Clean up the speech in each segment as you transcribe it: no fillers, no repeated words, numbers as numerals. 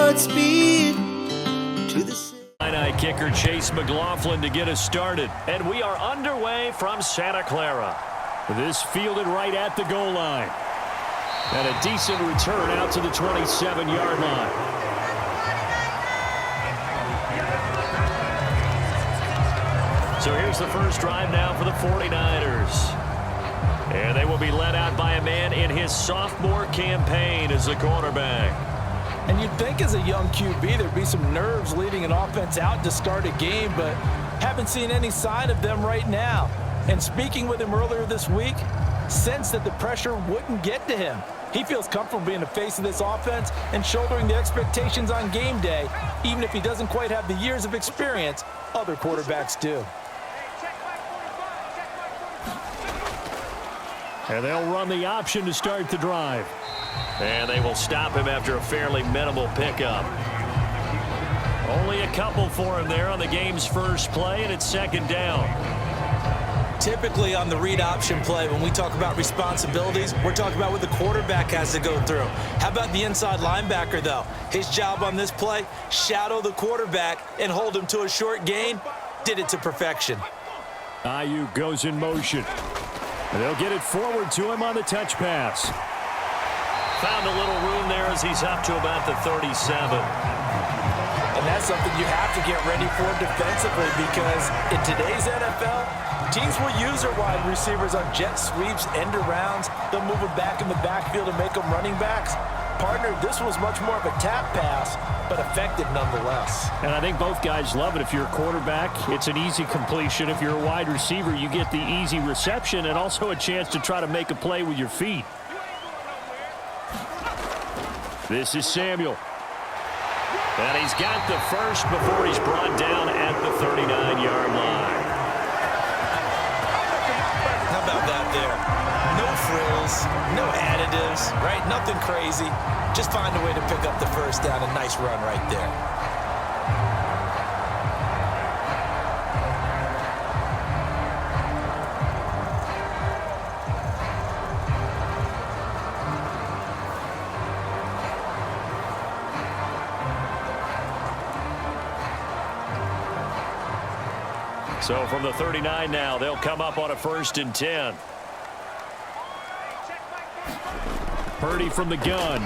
Godspeed to the kicker Chase McLaughlin to get us started. And we are underway from Santa Clara. This fielded right at the goal line. And a decent return out to the 27-yard line. So here's the first drive now for the 49ers. And they will be led out by a man in his sophomore campaign as the quarterback. And you'd think as a young QB there'd be some nerves leading an offense out to start a game, but haven't seen any sign of them right now. And speaking with him earlier this week, sensed that the pressure wouldn't get to him. He feels comfortable being the face of this offense and shouldering the expectations on game day, even if he doesn't quite have the years of experience other quarterbacks do. And they'll run the option to start the drive. And they will stop him after a fairly minimal pickup. Only a couple for him there on the game's first play, and it's second down. Typically on the read option play, when we talk about responsibilities, we're talking about what the quarterback has to go through. How about the inside linebacker, though? His job on this play, shadow the quarterback and hold him to a short gain. Did it to perfection. Ayuk goes in motion. And they'll get it forward to him on the touch pass. Found a little room there as he's up to about the 37. And that's something you have to get ready for defensively, because in today's NFL, teams will use their wide receivers on jet sweeps, end arounds. They'll move them back in the backfield and make them running backs. Partner, this was much more of a tap pass, but effective nonetheless. And I think both guys love it. If you're a quarterback, it's an easy completion. If you're a wide receiver, you get the easy reception and also a chance to try to make a play with your feet. This is Samuel. And he's got the first before he's brought down at the 39-yard line. How about that there? No frills, no additives, right? Nothing crazy. Just find a way to pick up the first down. A nice run right there. So from the 39 now, they'll come up on a 1st and 10. Purdy from the gun.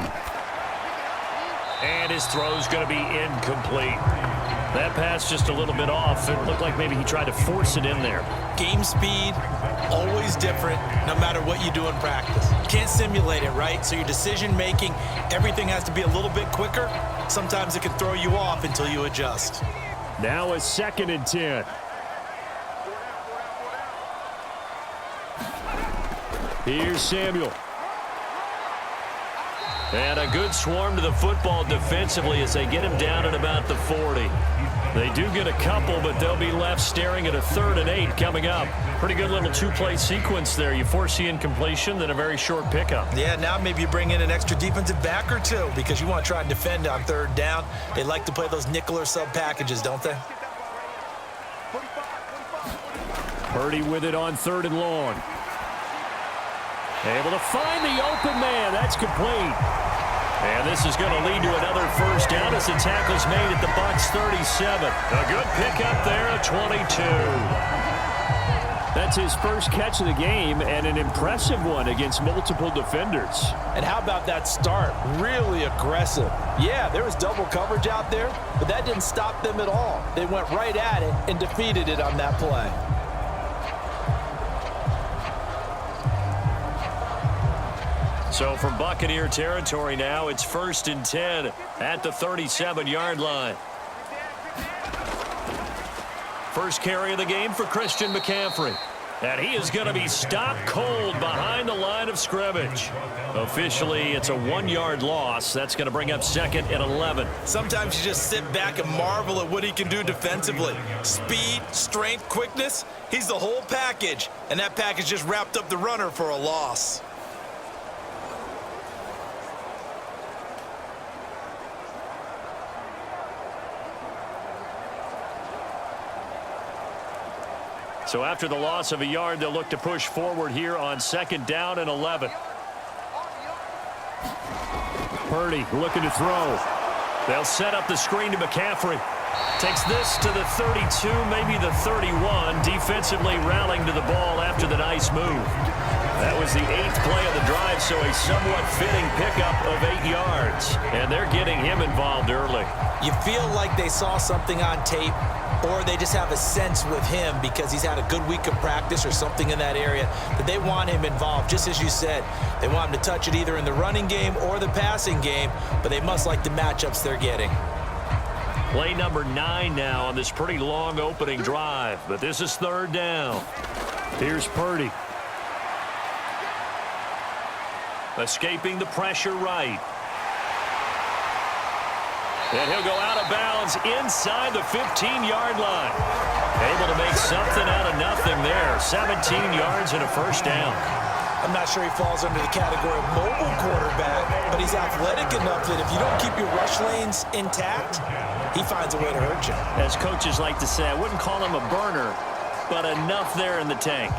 And his throw's going to be incomplete. That pass just a little bit off. It looked like maybe he tried to force it in there. Game speed, always different, no matter what you do in practice. Can't simulate it, right? So your decision-making, everything has to be a little bit quicker. Sometimes it can throw you off until you adjust. Now a 2nd and 10. Here's Samuel. And a good swarm to the football defensively as they get him down at about the 40. They do get a couple, but they'll be left staring at a 3rd and 8 coming up. Pretty good little two-play sequence there. You force the incompletion, then a very short pickup. Yeah, now maybe you bring in an extra defensive back or two because you want to try and defend on 3rd down. They like to play those nickel or sub packages, don't they? Purdy with it on 3rd and long. Able to find the open man. That's complete. And this is going to lead to another first down as the tackle's made at the Bucs 37. A good pickup there at 22. That's his first catch of the game and an impressive one against multiple defenders. And how about that start? Really aggressive. Yeah, there was double coverage out there, but that didn't stop them at all. They went right at it and defeated it on that play. So from Buccaneer territory now, it's 1st and 10 at the 37-yard line. First carry of the game for Christian McCaffrey. And he is going to be stopped cold behind the line of scrimmage. Officially, it's a 1-yard loss. That's going to bring up 2nd and 11. Sometimes you just sit back and marvel at what he can do defensively. Speed, strength, quickness, he's the whole package. And that package just wrapped up the runner for a loss. So after the loss of a yard, they'll look to push forward here on 2nd down and 11. Purdy looking to throw. They'll set up the screen to McCaffrey. Takes this to the 32, maybe the 31. Defensively rallying to the ball after the nice move. That was the 8th play of the drive, so a somewhat fitting pickup of 8 yards. And they're getting him involved early. You feel like they saw something on tape, or they just have a sense with him because he's had a good week of practice or something in that area that they want him involved. Just as you said, they want him to touch it either in the running game or the passing game, but they must like the matchups they're getting. Play number 9 now on this pretty long opening drive, but this is 3rd down. Here's Purdy. Escaping the pressure right. And he'll go out of bounds inside the 15-yard line. Able to make something out of nothing there. 17 yards and a first down. I'm not sure he falls under the category of mobile quarterback, but he's athletic enough that if you don't keep your rush lanes intact, he finds a way to hurt you. As coaches like to say, I wouldn't call him a burner, but enough there in the tank.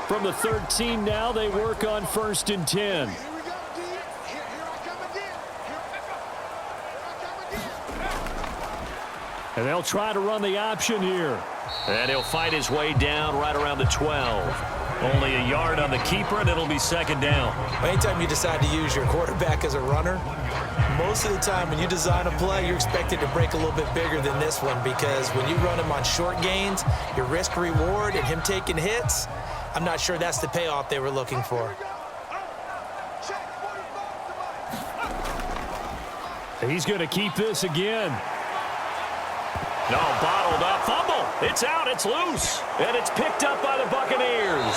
From the 13 now, they work on 1st and 10. And they'll try to run the option here. And he'll fight his way down right around the 12. Only a yard on the keeper, and it'll be 2nd down. Anytime you decide to use your quarterback as a runner, most of the time when you design a play, you're expected to break a little bit bigger than this one, because when you run him on short gains, your risk-reward and him taking hits, I'm not sure that's the payoff they were looking for. He's going to keep this again. No, bottled up. Fumble. It's out. It's loose. And it's picked up by the Buccaneers.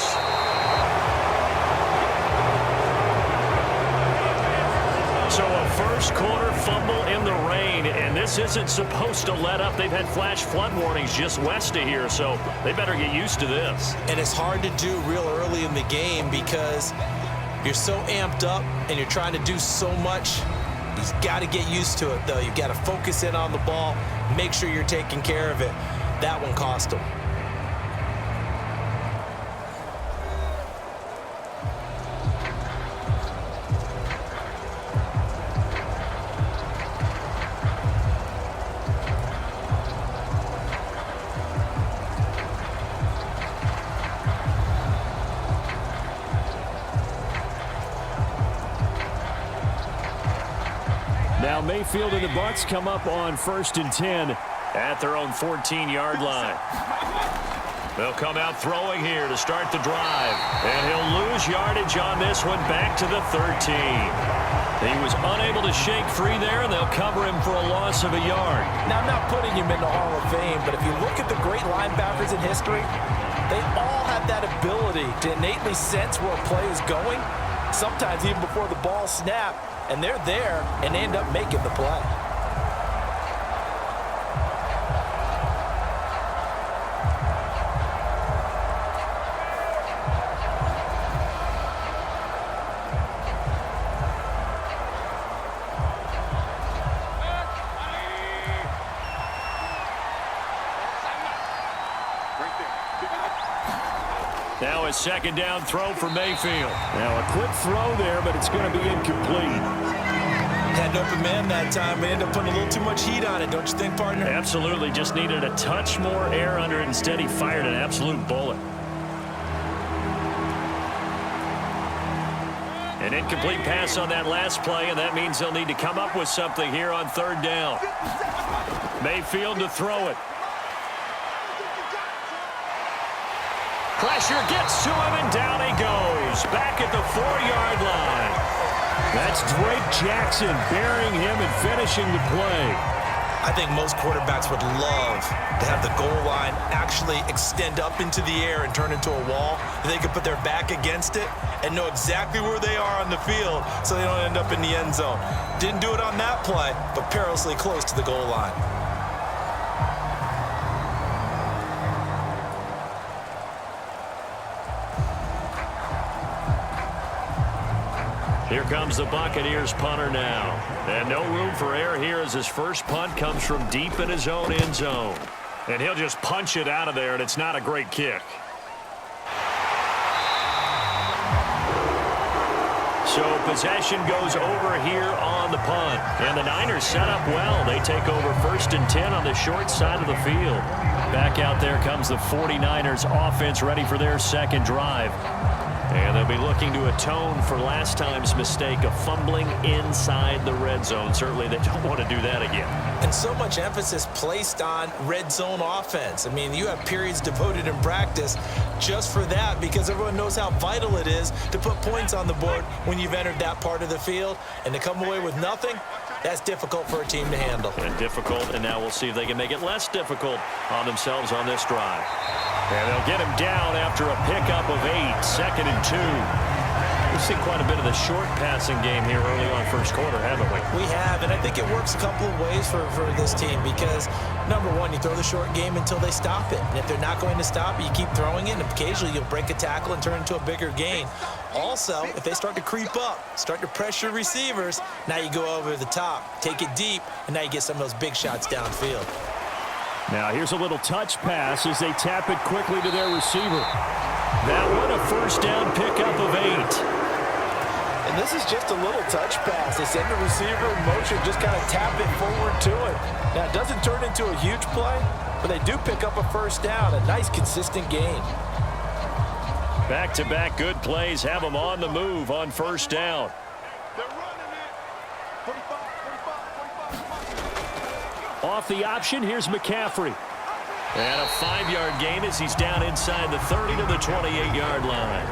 So a first quarter fumble in the rain, and this isn't supposed to let up. They've had flash flood warnings just west of here, so they better get used to this. And it's hard to do real early in the game because you're so amped up and you're trying to do so much. He's got to get used to it, though. You've got to focus in on the ball, make sure you're taking care of it. That one cost him. Now Mayfield and the Bucs come up on 1st and 10 at their own 14-yard line. They'll come out throwing here to start the drive. And he'll lose yardage on this one back to the 13. He was unable to shake free there, and they'll cover him for a loss of a yard. Now, I'm not putting him in the Hall of Fame, but if you look at the great linebackers in history, they all have that ability to innately sense where a play is going, sometimes even before the ball snaps, and they're there and they end up making the play. Now a 2nd down throw for Mayfield. Now a quick throw there, but it's going to be incomplete. Had an open man that time, but ended up putting a little too much heat on it, don't you think, partner? Absolutely. Just needed a touch more air under it. Instead, he fired an absolute bullet. An incomplete pass on that last play, and that means they'll need to come up with something here on 3rd down. Mayfield to throw it. Pressure gets to him, and down he goes. Back at the 4-yard line. That's Drake Jackson burying him and finishing the play. I think most quarterbacks would love to have the goal line actually extend up into the air and turn into a wall. They could put their back against it and know exactly where they are on the field so they don't end up in the end zone. Didn't do it on that play, but perilously close to the goal line. Here comes the Buccaneers punter now. And no room for error here as his first punt comes from deep in his own end zone. And he'll just punch it out of there, and it's not a great kick. So possession goes over here on the punt. And the Niners set up well. They take over 1st and 10 on the short side of the field. Back out there comes the 49ers offense ready for their second drive. And they'll be looking to atone for last time's mistake of fumbling inside the red zone. Certainly they don't want to do that again. And so much emphasis placed on red zone offense. I mean, you have periods devoted in practice just for that because everyone knows how vital it is to put points on the board when you've entered that part of the field. And to come away with nothing, that's difficult for a team to handle. And difficult, and now we'll see if they can make it less difficult on themselves on this drive. And they'll get him down after a pickup of 8, 2nd and 2. We've seen quite a bit of the short passing game here early on first quarter, haven't we? We have, and I think it works a couple of ways for this team because, number one, you throw the short game until they stop it. And if they're not going to stop it, you keep throwing it, and occasionally you'll break a tackle and turn it into a bigger gain. Also, if they start to creep up, start to pressure receivers, now you go over the top, take it deep, and now you get some of those big shots downfield. Now here's a little touch pass as they tap it quickly to their receiver. That one, a first down pickup of 8. And this is just a little touch pass. They send the receiver in motion, just kind of tap it forward to it. Now, it doesn't turn into a huge play, but they do pick up a first down, a nice, consistent gain. Back-to-back good plays have them on the move on first down. Off the option, here's McCaffrey. And a 5-yard gain as he's down inside the 30 to the 28-yard line.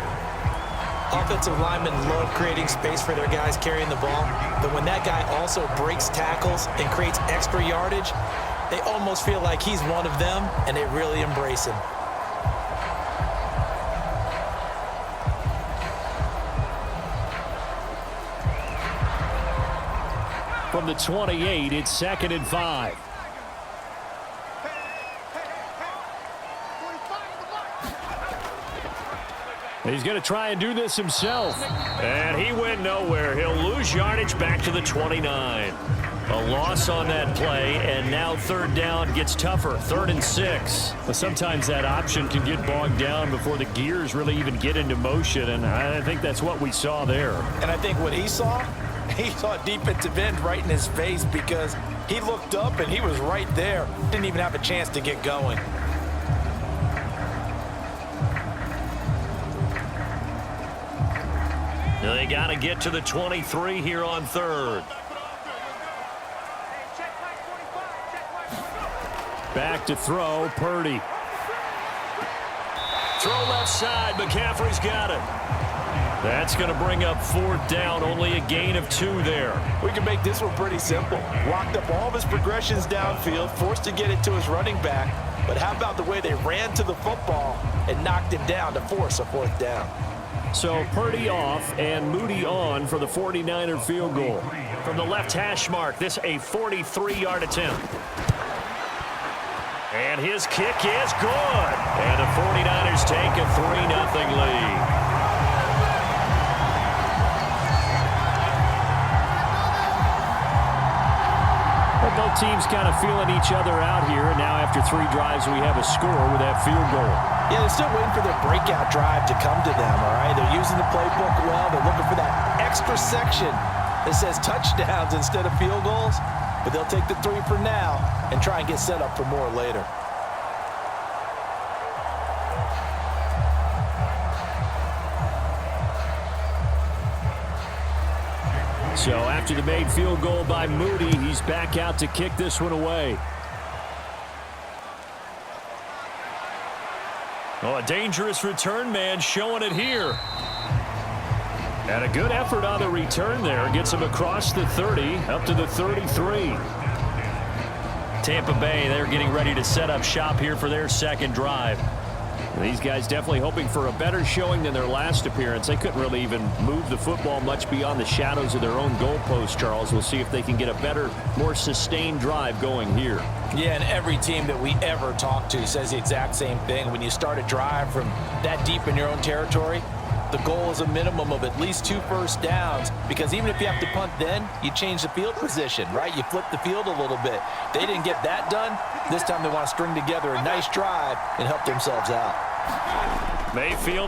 Offensive linemen love creating space for their guys carrying the ball, but when that guy also breaks tackles and creates extra yardage, they almost feel like he's one of them, and they really embrace him. From the 28, it's 2nd and 5. He's going to try and do this himself. And he went nowhere. He'll lose yardage back to the 29. A loss on that play, and now 3rd down gets tougher. 3rd and 6. But sometimes that option can get bogged down before the gears really even get into motion, and I think that's what we saw there. And I think what he saw a defensive end right in his face because he looked up and he was right there. Didn't even have a chance to get going. They got to get to the 23 here on 3rd. Back to throw, Purdy. Throw left side, McCaffrey's got it. That's going to bring up 4th down, only a gain of 2 there. We can make this one pretty simple. Locked up all of his progressions downfield, forced to get it to his running back. But how about the way they ran to the football and knocked him down to force a 4th down? So Purdy off and Moody on for the 49er field goal. From the left hash mark, this a 43-yard attempt. And his kick is good. And the 49ers take a 3-0 lead. Both teams kind of feeling each other out here, and now after 3 drives we have a score with that field goal. Yeah, they're still waiting for their breakout drive to come to them, all right? They're using the playbook well. They're looking for that extra section that says touchdowns instead of field goals, but they'll take the 3 for now and try and get set up for more later. So after the made field goal by Moody, he's back out to kick this one away. Oh, a dangerous return man showing it here. And a good effort on the return there. Gets him across the 30, up to the 33. Tampa Bay, they're getting ready to set up shop here for their second drive. These guys definitely hoping for a better showing than their last appearance. They couldn't really even move the football much beyond the shadows of their own goalpost, Charles. We'll see if they can get a better, more sustained drive going here. Yeah, and every team that we ever talk to says the exact same thing. When you start a drive from that deep in your own territory, the goal is a minimum of at least 2 first downs, because even if you have to punt then, you change the field position, right? You flip the field a little bit. They didn't get that done. This time they want to string together a nice drive and help themselves out. Mayfield